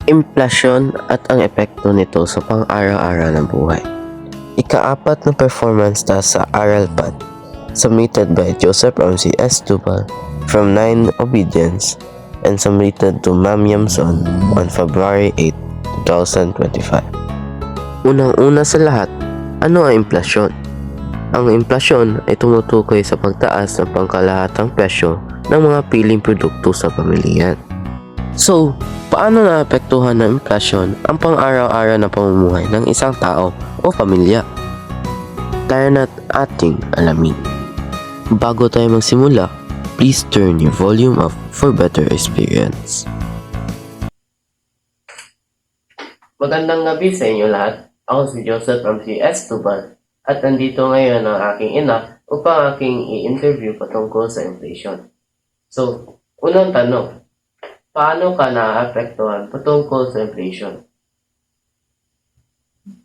Inflasyon at ang epekto nito sa pang-araw-araw na buhay. Ika-4 na performance task sa AralPad, submitted by Joseph MC Estubal from 9 Obedience and submitted to Ma'am Yamson on February 8, 2025. Unang-una sa lahat, ano ang inflasyon? Ang inflasyon ay tumutukoy sa pagtaas ng pangkalahatang presyo ng mga piling produkto sa pamilihan. So, paano naapektuhan ng inflasyon ang pang-araw-araw na pamumuhay ng isang tao o pamilya? Tayo na't ating alamin. Bago tayo magsimula, please turn your volume up for better experience. Magandang gabi sa inyo lahat. Ako si Joseph MC Estubal at nandito ngayon ang aking ina upang aking i-interview patungkol sa inflation. So, unang tanong, paano ka naapektuhan patungkol sa inflation?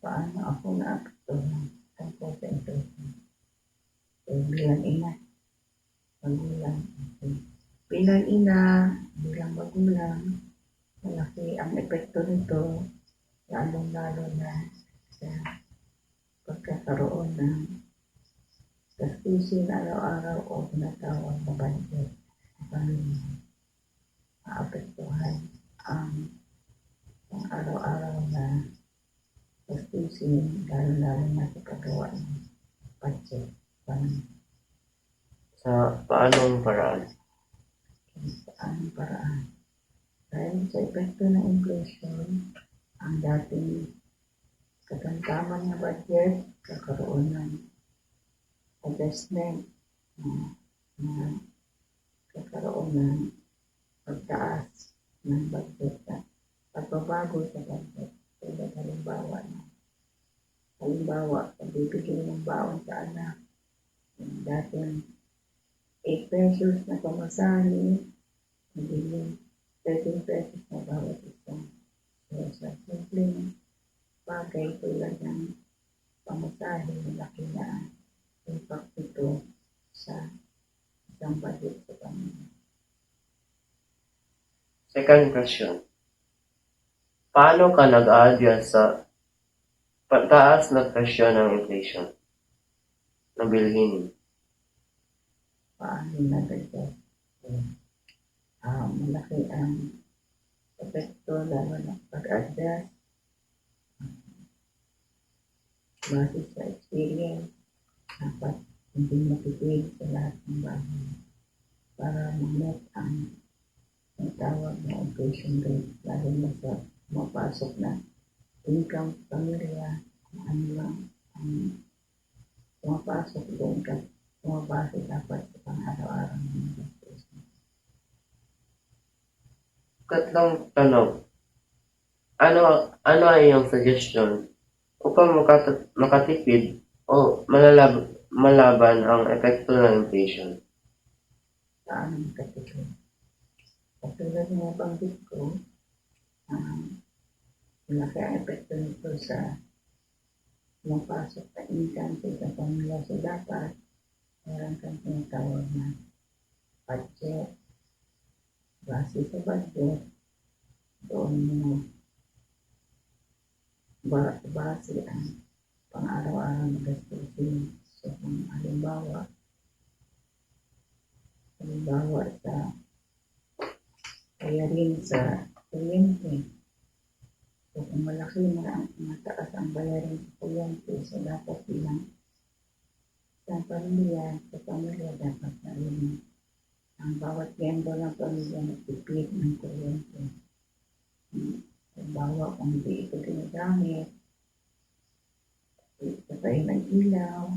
Paano ako naapektuhan tungkol sa inflation? Bilang ina, magulang. Bilang ina, bilang magulang, malaki ang epekto nito, lalong-lalo na sa pagkakaroon ng gastusin araw-araw o tinatawag na budget. Paano maapektuhan ang araw-araw na gastusin, lalo-lalo na sa paggawa ng budget. Sa paanong paraan? Anong paraan? Dahil sa epekto ng inflation, ang dating katamtaman na budget, kakaroon ng adjustment, na kakaroon ng pagtaas ng budget at pagbabago sa budget. Tulad halimbawa, pagbibigay ng baon sa anak, yung dating 8 pesos na pamasahe, magiging 13 pesos na bawat isang. So, sa simpleng bagay tulad ng pamasahe, malaki na impact ito sa isang budget sa pamilya. Second question, paano ka nag-a-adjust sa pagtaas na presyo ng inflation na bilhin? Paano nag-adjust? Malaki ang epekto, lalo na pag-adjust base sa experience. Dapat hindi matipid sa lahat ng bagay para mag-met ang tawag na inflation rate, lalo na sa mapasok na income pamilya, kung ano lang ang pumapasok doon ka, pumabase dapat sa pang-araw-araw ng gastusin. Katlong tanong, ano ay iyong suggestion upang makatipid o malaban ang epekto ng inflation? Paano makatipid? Katulad ng banggit ko, malaki ang epekto nito sa pumapasok na income sa isang pamilya. So dapat meron kang tinatawag na budget. Base sa budget, doon mo base ang pang-araw-araw na gastusin. So kung halimbawa sa bayarin sa kuryente, so kung malaki na mataas ang bayarin sa kuryente, so dapat bilang sa pamilya dapat na rin ang bawat miyembro ng pamilya nagtipid ng kuryente. Halimbawa, kung hindi ito ginagamit, patay ng ilaw,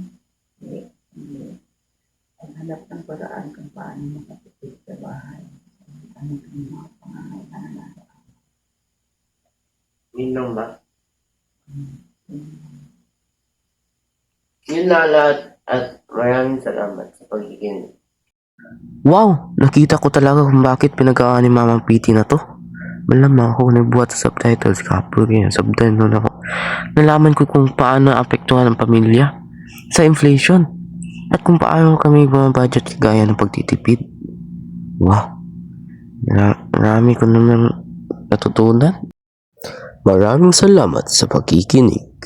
maghanap ng paraan kung paano makatipid sa bahay. Ano ang mga pangangailangan. Yun lang ba? Yun na lahat at maraming salamat sa pagkikinig. Wow! Nakita ko talaga kung bakit pinagawa ni Mama PT na to. Malamang ako nagbuhat sa subtitles kapag yan. Subtitle ako. Nalaman ko kung paano apektuhan ang pamilya sa inflation at kung paano kami budget gaya ng pagtitipid. Wow! Marami ko naman natutunan. Maraming salamat sa pakikinig.